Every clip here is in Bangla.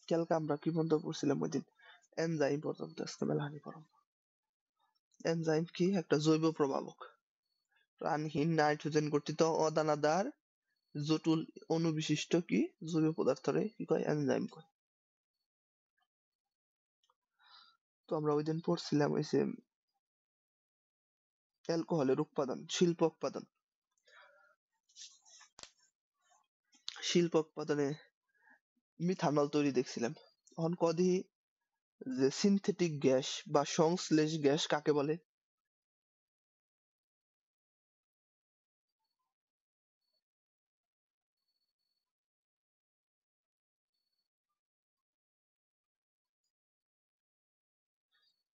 কালকে আমরা কি পর্যন্ত পড়ছিলাম ওই দিন? এনজাইম পর্যন্ত, আজকে মেলাহানি পড়াবো। এনজাইম কি? একটা জৈব প্রভাবক, প্রাণহীন নাইট্রোজেন গঠিত অদানাদার জটিল অণুবিশিষ্ট কি জৈব পদার্থরে কি কয়? এনজাইম কয়। তো আমরা ওই দিন পড়ছিলাম হইছে অ্যালকোহলের উৎপাদন, শিল্প উৎপাদনে মিথানল তৈরি দেখছিলাম। এখন কদি যে সিনথেটিক গ্যাস বা সংশ্লেষ গ্যাস কাকে বলে?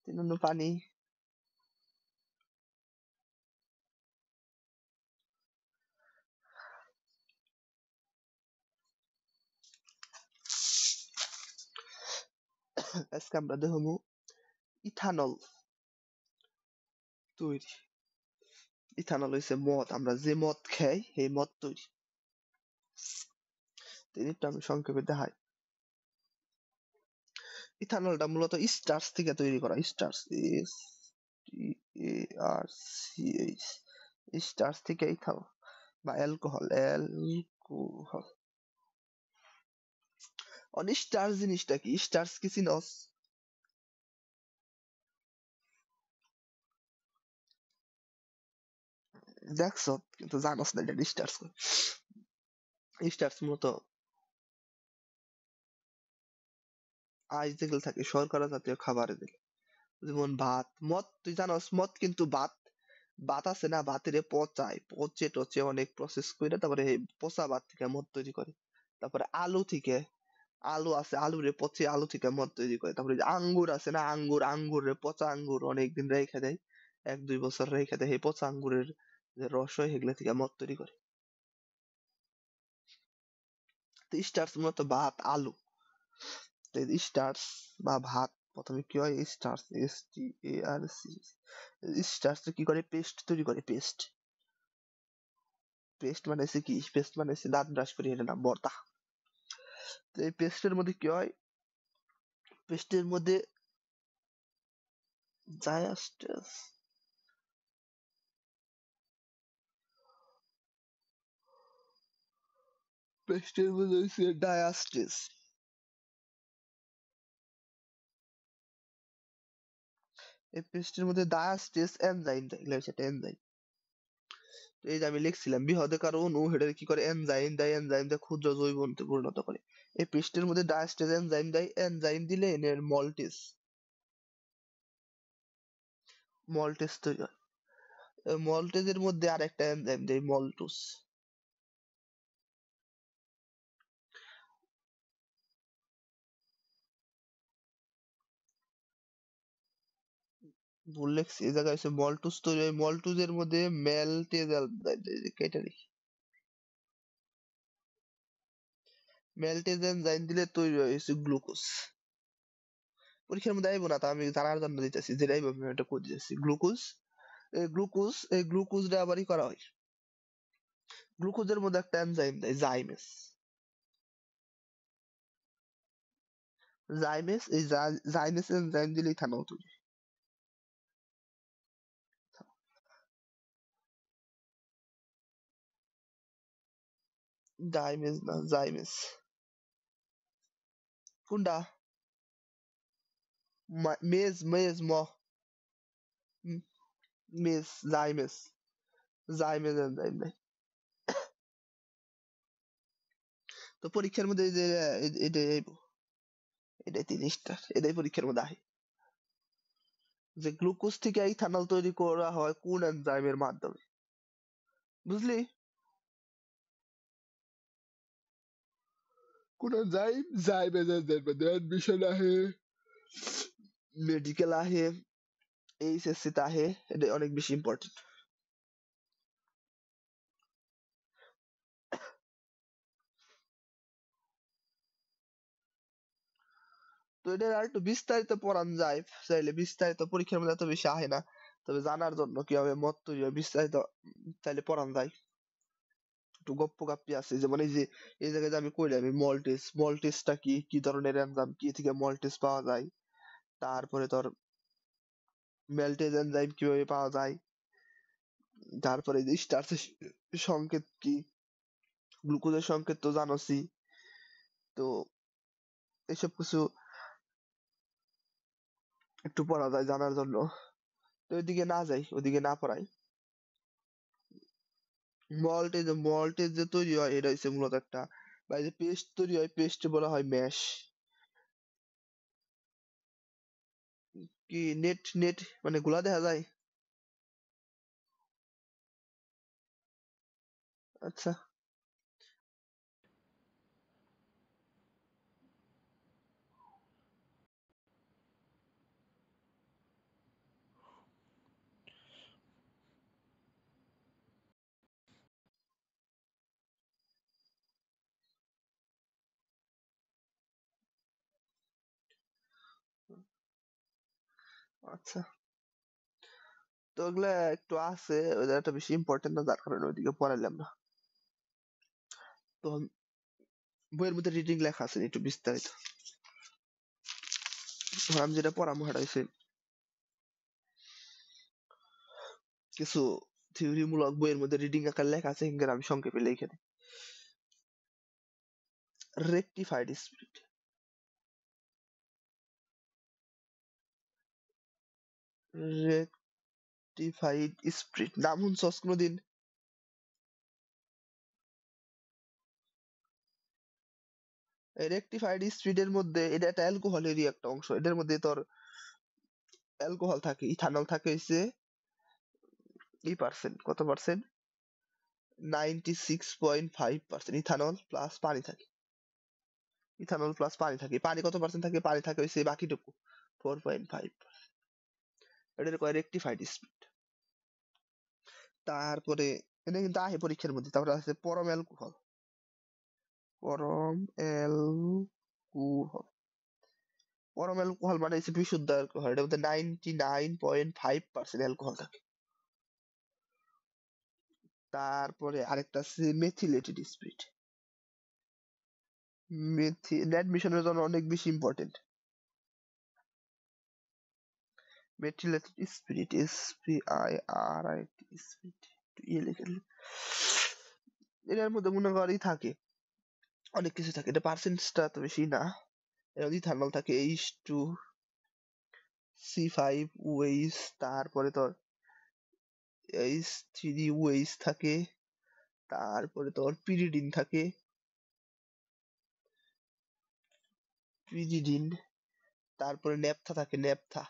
তিন নম্বর পানি। আজকে আমরা দেখবো ইথানল তৈরি। ইথানল হইছে মদ, আমরা যে মদ খাই এই মদ তৈরি। জিনিসটা আমি সংক্ষেপে দেখাই। ইথানলটা মূলত স্টার্চ থেকে তৈরি করা। স্টার্চ, এস টি এ আর সি এইচ, স্টার্চ থেকে ইথানল বা অ্যালকোহল, অ্যালকোহল। স্টার্চ জিনিসটা কি? স্টার্চ কি চিনস? দেখছ কিন্তু জানস না এটা স্টার্চ। স্টার্চ মূলত আইস যেগুলো থাকে শর্করা জাতীয় খাবারে দিলে, যেমন ভাত, মদ। তুই জানস মদ কিন্তু ভাত, ভাত আছে না, ভাতের পচায়, পচে টচে অনেক প্রসেস করে তারপরে এই পচা ভাত থেকে মদ তৈরি করে। তারপরে আলু থেকে, আলু আছে, আলুরে পচে আলু থেকে মদ তৈরি করে। তারপরে যে আঙ্গুর আছে না, আঙ্গুরে পচা আঙ্গুর অনেকদিন রেখে দেয়, 1-2 বছর রেখে দেয়, এই পচা আঙ্গুরের যে রস হয় সেগুলো থেকে মদ তৈরি করে। তো স্টার্চ মূলত ভাত, আলু। স্টার্চ বা ভাত প্রথমে কি হয়? স্টার্চ, STARC, স্টার্চ কি করে? পেস্ট তৈরি করে। পেস্ট মানে কি? পেস্ট মানে দাঁত ব্রাশ করি এটা না, বর্তা। তো এই পেস্টের মধ্যে কি হয়? পেস্টের মধ্যে জায়াস্টেস, পেস্টের মধ্যে হচ্ছে ডায়াস্টেস। এই পেস্টের মধ্যে ডায়াস্টেস এনজাইম দেয়, এগুলো হচ্ছে একটা এনজাইম। তো এই যে আমি লিখছিলাম বৃহদাকার অণু হেডের কি করে? এনজাইম দেয়, এনজাইম দেয় ক্ষুদ্র জৈব অণুতে পরিণত করে। এই পেস্টের মধ্যে ডায়াস্টেস এনজাইম দেয়, এনজাইম দিলে এর মল্টেস তৈরি হয়। মল্টেজের মধ্যে আর একটা এনজাইম দেয়, মল্টুস। ভুল লিখছি, এই জায়গায় হচ্ছে মল্টুস তৈরি হয়, মল্টুজের মধ্যে ম্যালটেজ কেটে রেখে, ম্যালটেজ এনজাইম দিলে তৈরি হয়েছে গ্লুকোজ। পরীক্ষার মধ্যে আইবো না, তা আমি জানার জন্য দিতেছি, যেটা আইবো আমি এটা করে দিতেছি। গ্লুকোজ, এই গ্লুকোজটা আবারই করা হয়, গ্লুকোজের মধ্যে একটা এনজাইম দেয়, জাইমেস। এই জাইমেস এনজাইম দিলে ইথানল তৈরি। জাইমেস না, জাইমেস। কোনটা? মেজ, উম, জাইমেস, এনজাইম দেয়। তো পরীক্ষার মধ্যে এই যে এটা আইবো, এটাই 30টা, এটাই পরীক্ষার মধ্যে আহে, যে গ্লুকোজ থেকে ইথানল তৈরি করা হয় কোন এনজাইমের মাধ্যমে, বুঝলি? কোন এনজাইম? জাইমেস এনজাইম মধ্যে অ্যাডমিশন আহে, মেডিকেল আহে, এইচএসসি তে আহে, এটা অনেক বেশি ইম্পর্টেন্ট। তো এটা আর একটু বিস্তারিত পড়ান যায় চাইলে, বিস্তারিত পরীক্ষার মধ্যে এত বেশি আহে না, তবে জানার জন্য কিভাবে মত তৈরি হয় বিস্তারিত চাইলে পড়ান যায়। একটু গপ্প গাপ্পি আছে, যেমন এই যে এই জায়গায় যে আমি কইলাম এই মল্টেজ, মল্টেজটা কি, কি ধরনের এনজাইম, কি থেকে মল্টেজ পাওয়া যায়, তারপরে তোর মেল্টেজ এনজাইম কিভাবে পাওয়া যায়, তারপরে এই যে স্টার্চের সংকেত কি, গ্লুকোজের সংকেত তো জানোসই। তো এসব কিছু একটু পড়া যায় জানার জন্য। তো ওইদিকে না যাই, ওইদিকে না পড়াই। মল্টেজ যে তৈরি হয় এটা হচ্ছে মূলত একটা, বা এই যে পেস্ট তৈরি হয়, পেস্ট বলা হয় ম্যাশ। কি নেট নেট মানে গুলা দেখা যায়? আচ্ছা। আচ্ছা, তো ওগুলা একটু আছে, ওদের একটা বেশি ইম্পর্টেন্ট না, যার কারণে ওইদিকে পড়াইলাম না। তো বইয়ের মধ্যে রিডিং লেখা আছে একটু বিস্তারিত। ধর আমি যেটা পড়াবো সেটা হচ্ছে কিছু থিওরি মূলক বইয়ের মধ্যে রিডিং আকার লেখা আছে, এগুলো আমি সংক্ষেপে লিখে দিই। রেকটিফাইড স্পিরিট, রেকটিফাইড স্পিরিট নাম শুনছস কোনোদিন? রেকটিফাইড স্পিরিটের মধ্যে এটা একটা অ্যালকোহলেরই একটা অংশ, এটার মধ্যে তোর অ্যালকোহল থাকে, ইথানল থাকে হচ্ছে কি পার্সেন্ট, কত পার্সেন্ট, 96.5%। ইথানল প্লাস পানি থাকে, ইথানল প্লাস পানি থাকে। পানি কত পার্সেন্ট থাকে? পানি থাকে হচ্ছে বাকিটুকু 4.5। এটার কয় রেকটিফাইড স্পিরিট। তারপরে এটা কিন্তু আহে পরীক্ষার মধ্যে। তারপরে আছে পরম অ্যালকোহল, পরম অ্যালকোহল, পরম অ্যালকোহল মানে হচ্ছে বিশুদ্ধ অ্যালকোহল, এটার মধ্যে 99.5% অ্যালকোহল থাকে। তারপরে আরেকটা আছে মেথিলেটেড স্পিরিট, অ্যাডমিশনের জন্য অনেক বেশি important. Methylated spirit, SPIRIT spirit, ইয়ে লিখে দিলে। এটার মধ্যে মনে করি থাকে অনেক কিছু থাকে, এটা পার্সেন্টেজটা তো বেশি না। এর মধ্যে ইথানল থাকে, H2C5 ওএইচ, তারপরে তোর H3 ওএইচ থাকে, তারপরে তোর পিরিডিন থাকে, পিরিডিন, তারপরে ন্যাপথা থাকে, ন্যাপথা,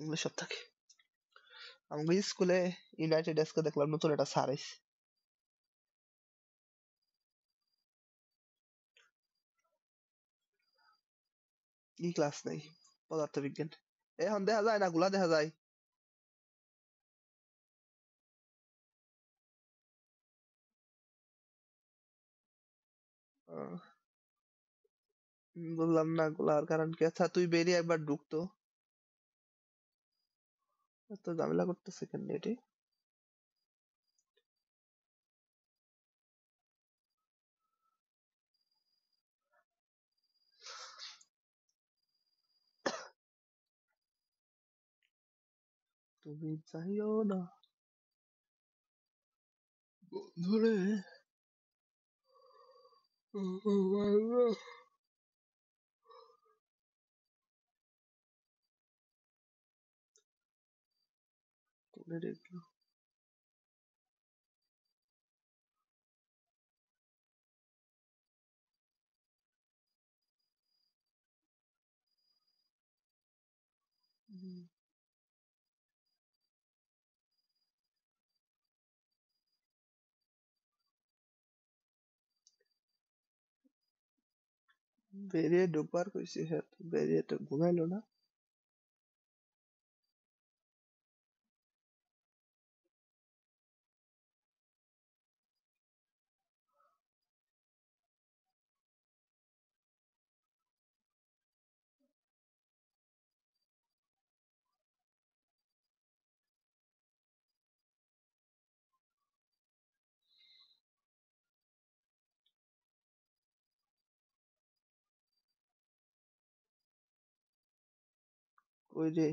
এগুলো সব থাকে। আমাদের স্কুলে ইউনাইটেড আজকে দেখলাম নতুন একটা স্যার আইছে। কি ক্লাস নাই? পদার্থবিজ্ঞান। এখন দেখা যায় না, গুলা দেখা যায়। আহ, বললাম না গুলার কারণ কি। আচ্ছা তুই বেরিয়ে একবার ঢুকতো, এত ঝামেলা করতেছে কেন এটি? তুমি চাইও না ধরে, তুলে রেখো। বেরিয়ে ঢুকবার কইছি, হ্যাঁ তো বেরিয়ে তো ঘুমাইলো না। ওই রে।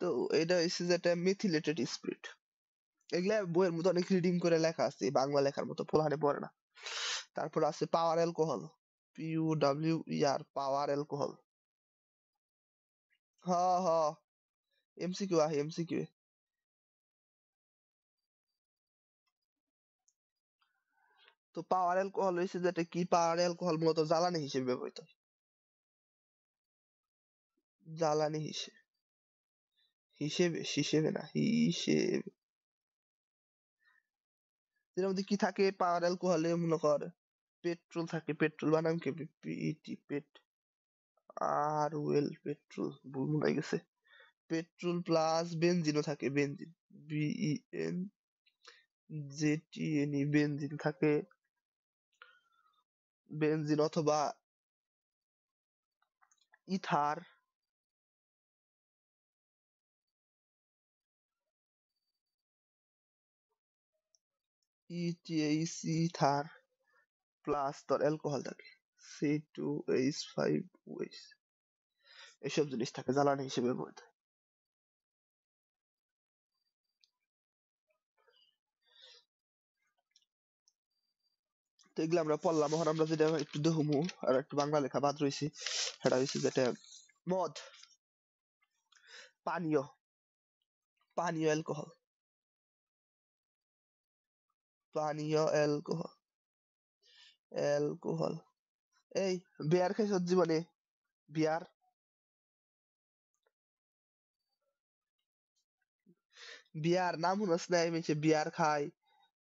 তো এটা হচ্ছে যেটা মেথিলেটেড স্পিরিট। এগুলা বইয়ের মতো অনেক রিডিং করে লেখা আছে, বাংলা লেখার মতো পোলাহানে পড়ে না। তারপর আছে পাওয়ার অ্যালকোহল, PUWER, পাওয়ার অ্যালকোহল। হ হ, MCQ আহে, MCQ। তো পাওয়ার অ্যালকোহল হচ্ছে যেটা কি, পাওয়ার অ্যালকোহল মূলত জ্বালানি হিসেবে ব্যবহৃত হয়। জ্বালানি হিসেবে, হিসেবে না, হিসেবে। এর মধ্যে কি থাকে পাওয়ার অ্যালকোহলে, মনে কর পেট্রোল থাকে, পেট্রোল বানাম কি, PET, আর ওয়েল, পেট্রোল ভুল মনে হয়ে গেছে। পেট্রোল প্লাস বেনজিনও থাকে, বেনজিন, BENZETNE, বেনজিন থাকে। বেনজিন অথবা ইথার, ETH, ইথার প্লাস তোর অ্যালকোহল থাকে, C2H5OH। এসব জিনিস থাকে জ্বালানি হিসেবে ব্যবহৃত। তো এগুলো আমরা পড়লাম, এখন আমরা যেটা একটু দেখমু, আর একটু বাংলা লেখা বাদ রয়েছে, সেটা হচ্ছে যেটা মদ, পানীয়, পানীয় অ্যালকোহল, পানীয় অ্যালকোহল, অ্যালকোহল। এই বিয়ার খাইছ জীবনে? বিয়ার, বিয়ার নাম শুনস নাই? মেছে বিয়ার খায়,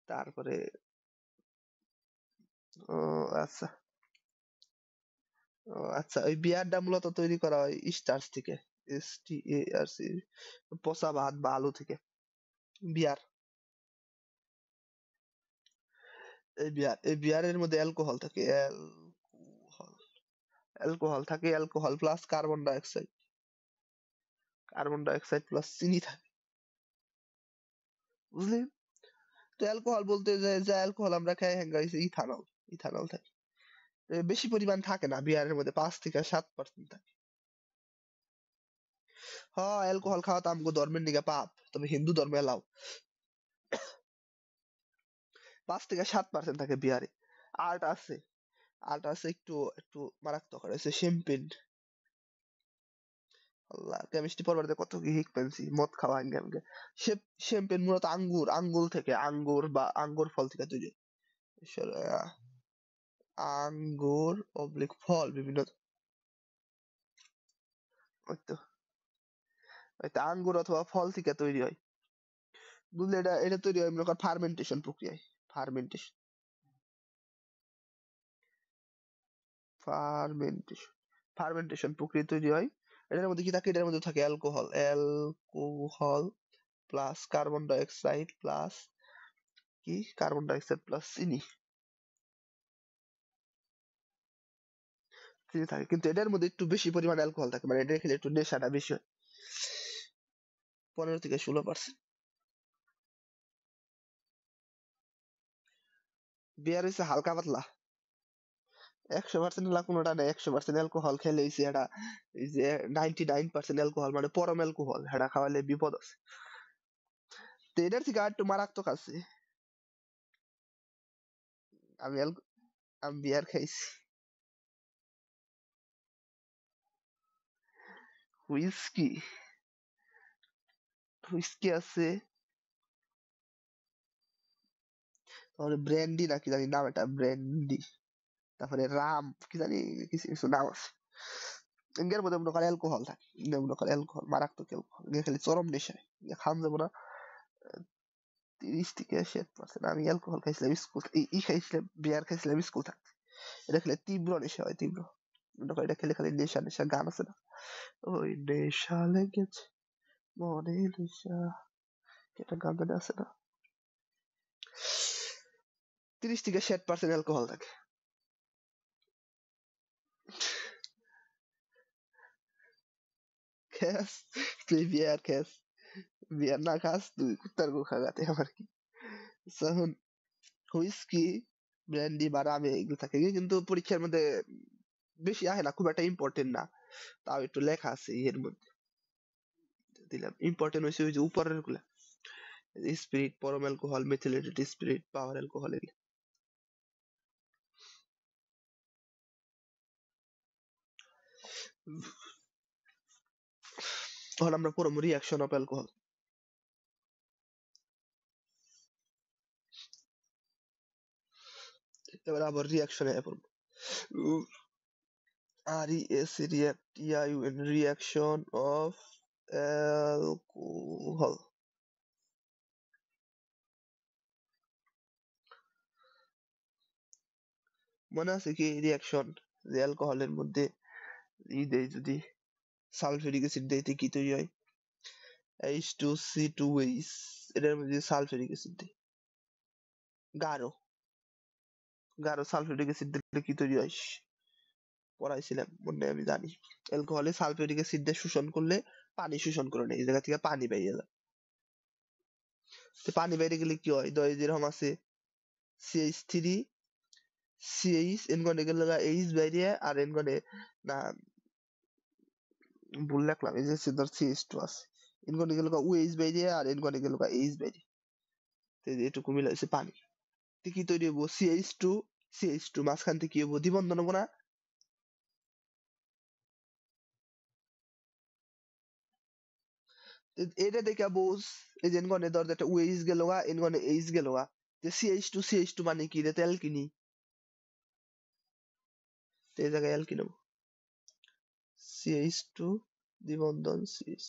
তারপরে। ও আচ্ছা, ও আচ্ছা, ওই বিয়ারটা মূলত তৈরি করা হয় স্টার্চ থেকে, STARC, পচা ভাত বা আলু থেকে। বিয়ার, এই বিয়ারের মধ্যে অ্যালকোহল থাকে, অ্যালকোহল, অ্যালকোহল থাকে, alcohol plus carbon die oxide, carbon die oxide plus চিনি থাকে, বুঝলি? তো অ্যালকোহল বলতে যে যে অ্যালকোহল আমরা খাই, হ্যাঙ্গা হইছে ইথানল, ইথানল থাকে। বেশি পরিমাণ থাকে না বিয়ারের মধ্যে, 5 থেকে 7% থাকে। হ্যাঁ, অ্যালকোহল খাওয়া তো আমগো ধর্মের নিগা পাপ, তবে হিন্দু ধর্মে এলাও। 5 থেকে 7% থাকে বিয়ারে। আর্ট আছে, আর্ট আছে একটু একটু মারাত্মক, আর আছে শ্যাম্পেন। আল্লাহ, কেমিস্ট্রি পড়বার কত কি শিখতেছি, মদ খাওয়া হ্যাঙ্গা হ্যাঙ্গা। শ্যাম্পেন মূলত আঙ্গুর, আঙ্গুর থেকে, আঙ্গুর বা আঙ্গুর ফল থেকে তৈরি। আহ, আঙ্গুর অবলিক ফল বিভিন্ন। ওই তো, ওই তো আঙ্গুর অথবা ফল থেকে তৈরি হয়, বুঝলে? এটা এটা তৈরি হয় মনে কর ফার্মেন্টেশন প্রক্রিয়ায়, ফার্মেন্টেশন, ফার্মেন্টেশন, ফার্মেন্টেশন প্রক্রিয়া তৈরি হয়। এটার মধ্যে কি থাকে? এটার মধ্যে থাকে alcohol, alcohol plus carbon die oxide plus কি, কার্বন ডাই অক্সাইড প্লাস চিনি, চিনি থাকে। কিন্তু এটার মধ্যে একটু বেশি পরিমাণ অ্যালকোহল থাকে, মানে এটা খেলে একটু নেশাটা বেশি হয়, 15 থেকে 16%। বিয়ার হচ্ছে হালকা পাতলা, 100% কোনোটা নেই। 100% অ্যালকোহল খেলে হইছে এটা, এই যে 99% অ্যালকোহল মানে পরম অ্যালকোহল, এটা খাওয়ালে বিপদ আছে। তো এটার থেকে আর একটু মারাত্মক আছে। আমি আমি বিয়ার খাইছি। হুইস্কি, হুইস্কি আছে, তারপরে ব্র্যান্ডি না কি জানি নাম, এটা ব্র্যান্ডি। তারপরে রাম কি জানি, কিছু কিছু নাম আছে। এর মধ্যে মনে করে অ্যালকোহল থাকে, এর মনে করে অ্যালকোহল, মারাত্মক অ্যালকোহল, খালি চরম নেশায়, খাম যাবো না। 30 থেকে 60%। আমি অ্যালকোহল খাইছিলাম স্কুল, খাইছিলাম বিয়ার খাইছিলাম স্কুল থাকতে। এটা খেলে তীব্র নেশা হয়, তীব্র। মনে করে এটা খেলে খালি নেশা নেশা, গান আছে না, ওই নেশা লেগেছে মনে নেশা, এটা গান জানা আছে না? 30 থেকে 60% অ্যালকোহল থাকে। খ্যাস, তুই বিয়ার খ্যাস, বিয়ার না খাস তুই কুত্তার গু খাগাতে আমার কি। তখন হুইস্কি, ব্র্যান্ডি বা রামে এগুলো থাকে কিন্তু পরীক্ষার মধ্যে বেশি আহে না, খুব একটা ইম্পর্টেন্ট না, তাও একটু লেখা আছে এর মধ্যে দিলাম। ইম্পর্টেন্ট হয়েছে ওই যে উপরের গুলা, স্পিরিট, পরম অ্যালকোহল, মেথিলেটেড স্পিরিট, পাওয়ার অ্যালকোহল এগুলো। তখন আমরা পড়বো রিয়াকশন অফ অ্যালকোহল। এবার আবার রিয়াকশনে পড়বো। RES react TIUN reaction of alcohol। মনে আছে কি রিয়াকশন, যে অ্যালকোহলের মধ্যে ই দেয় যদি সালফিউরিক অ্যাসিড দেয় তো কি তৈরি হয়? H2C2H, এটার মধ্যে সালফিউরিক অ্যাসিড দেয়, গাঢ় গাঢ় সালফিউরিক অ্যাসিড দিলে কি তৈরি হয়? পড়াইছিলাম মনে নেই, আমি জানি। অ্যালকোহলে সালফিউরিক অ্যাসিড দিয়ে শোষণ করলে পানি শোষণ করে নেয়, এই জায়গা থেকে পানি বেরিয়ে যায়। তো পানি বাইরে গেলে কি হয়? যেরকম আছে CH3 CH এনগনে গেলে এইচ বাইরে, আর এনগনে না ভুল লিখলাম, এই যে ধর CH2 আছে, এনগনে গেলে OH বাইরে আর এনগনে গেলে এইচ বাইরে, তো এই যে এটুকু মিলে হচ্ছে পানি। তো কি তৈরি হবো? CH2 CH2 মাঝখান থেকে কি হবো? দ্বিবন্ধন হবো না? এটা দেখে বুঝ, এই যে এনগনে ধর একটা OH গেল এনগনে এইচ গেল, যে CH2 CH2 মানে কি? এটা তো অ্যালকিনি, তো এই জায়গায় অ্যালকিন হবো, CH2 দ্বিবন্ধন CH।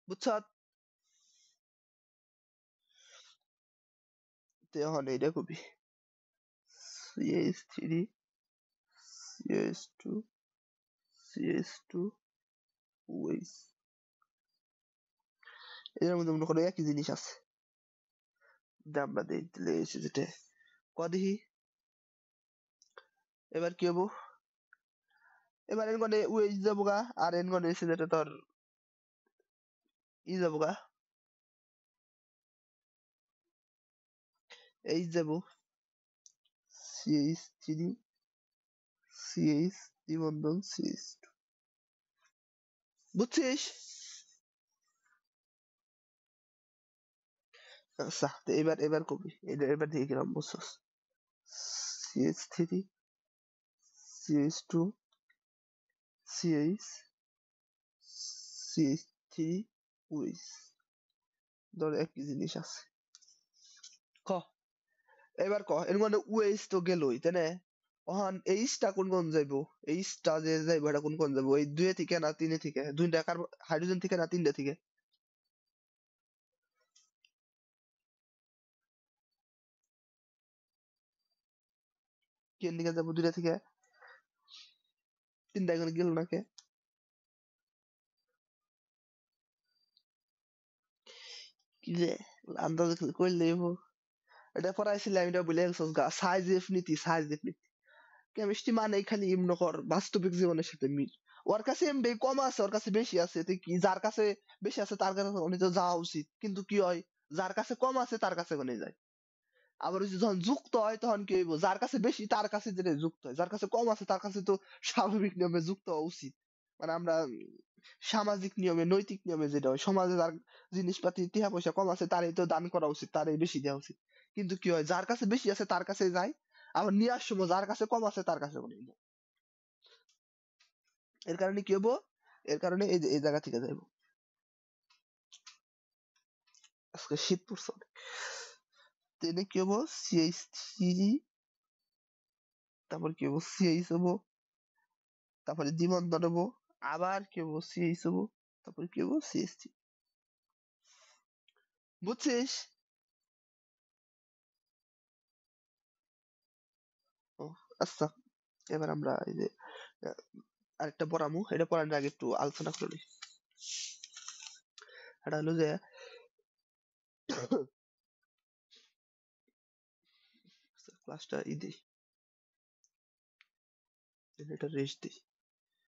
বুঝছ? তো এখন এইটা কবি CH3 CH2 CH2 OH, এর মধ্যে মনে করো একই জিনিস আছে, আমরা দিলে এসে যেটা দেখি। এবার কি হবো? এবার এন গনে ওএইচ যাবো গা, আর এন গনে এসে যেটা তোর ই যাবো গা, এইচ যাবো, CH3 CH দ্বিবন্ধন CH। বুঝছিস? আচ্ছা, তো এবার এবার কবি, এবার দেখি কিরম বুঝছস। CH3 CH2 CH CH3 OH, ধর একই জিনিস আছে। ক এবার ক এর মানে ওএইচ তো গেলই তাই না? ওহান এইচটা কোন কোন যাইবো? এইচটা যে যাইবো এটা কোন কোন যাবো? এই দুয়ে থেকে না তিনে থেকে? দুইটা হাইড্রোজেন থেকে না তিনটা থেকে? কেন দিকে যাবো দুইটা থেকে? তিনটা এখন গেল না কে? কি যে আন্দাজ করলে এটা পড়াইছিলাম, এটা বলে গেছস গা, size affinity size affinity. Chemistry মানে খালি এমন কর বাস্তবিক জীবনের সাথে মিল। ওর কাছে এমবি কম আছে, ওর কাছে বেশি আছে, তুই কি যার কাছে বেশি আছে তার কাছে উনি তো যাওয়া উচিত, কিন্তু কি হয় যার কাছে কম আছে তার কাছে কোনে যায়। আবার ওই যে যখন যুক্ত হয় তখন কি হইব? যার কাছে বেশি তার কাছে যেটা যুক্ত হয়, যার কাছে কম আছে তার কাছে তো স্বাভাবিক নিয়মে যুক্ত হওয়া উচিত। মানে আমরা সামাজিক নিয়মে নৈতিক নিয়মে যেটা হয়, সমাজে যার জিনিসপাতি টিহা পয়সা কম আছে তারই তো দান করা উচিত, তারই বেশি দেওয়া উচিত। কিন্তু কি হয় যার কাছে বেশি আছে তার কাছে যায়, আবার নেওয়ার সময় যার কাছে কম আছে তার কাছে কোনো যায়। এর কারণে কি হবো? এর কারণে এই যে এই জায়গা থেকে যাইবো। আজকে শীত পড়ছে অনেক। তেনে কি হবো? CH3, তারপর কি হবো? CH হবো, তারপরে দ্বিবন্ধন হবো, আবার কি হবো? CH হবো, তারপরে কি হবো? CH3। বুঝছিস? ও আচ্ছা, এবার আমরা এই যে আহ, আরেকটা পড়ামু, এটা পড়ানোর আগে একটু আলোচনা করে নিই। এটা হলো যে ক্লাসটা ই দিই, এটা রেস্ট দিই।